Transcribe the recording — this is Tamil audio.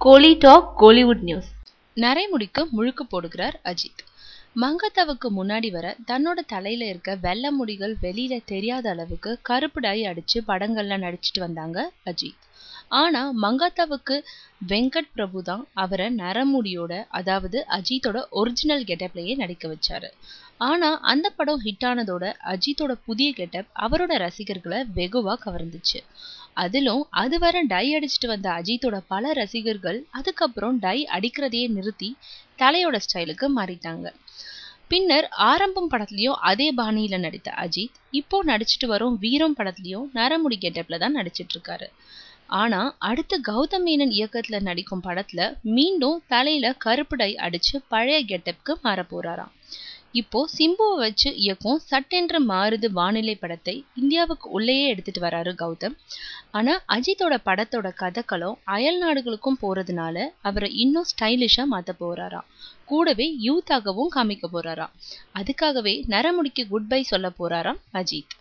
கோலி டாக் கோலிவுட் நியூஸ். நரைமுடிக்கு முழுக்கு போடுகிறார் அஜித். மங்காத்தாவுக்கு முன்னாடி வர தன்னோட தலையில இருக்க வெள்ளை முடிகள் வெளியில தெரியாத அளவுக்கு கருப்பு டை அடிச்சு படங்கள்ல நடிச்சிட்டு வந்தாங்க அஜித். ஆனா மங்காத்தாவுக்கு வெங்கட் பிரபு தான் அவரை நரமுடியோட, அதாவது அஜித்தோட ஒரிஜினல் கெட்டப்லயே நடிக்க வச்சாரு. ஆனா அந்த படம் ஹிட் ஆனதோட அஜித்தோட புதிய கெட்டப் அவரோட ரசிகர்களை வெகுவா கவர்ந்துச்சு. அதிலும் அதுவரை டை அடிச்சுட்டு வந்த அஜித்தோட பல ரசிகர்கள் அதுக்கப்புறம் டை அடிக்கிறதையே நிறுத்தி தலையோட ஸ்டைலுக்கு மாறிட்டாங்க. பின்னர் ஆரம்பம் படத்துலயும் அதே பாணியில நடித்த அஜித் இப்போ நடிச்சிட்டு வரும் வீரம் படத்துலயும் நரமுடி கெட்டப்ல தான் நடிச்சிட்டு இருக்காரு. ஆனா அடுத்து கௌதம் மேனன் இயக்கத்துல நடிக்கும் படத்துல மீண்டும் தலையில கருப்பு டை அடிச்சு பழைய கெட்டப்க்கு மாற போறாராம். இப்போ சிம்புவை வச்சு இயக்கும் சட்டென்று மாறுது வானிலை படத்தை இந்தியாவுக்கு உள்ளேயே எடுத்துட்டு வராரு கௌதம். ஆனா அஜித்தோட படத்தோட கதைக்களம் அயல் நாடுகளுக்கும் போறதுனால அவரை இன்னும் ஸ்டைலிஷா மாத்த போறாராம். கூடவே யூத்தாகவும் காமிக்க போறாராம். அதுக்காகவே நரமுடிக்கு குட் பை சொல்ல போறாராம் அஜித்.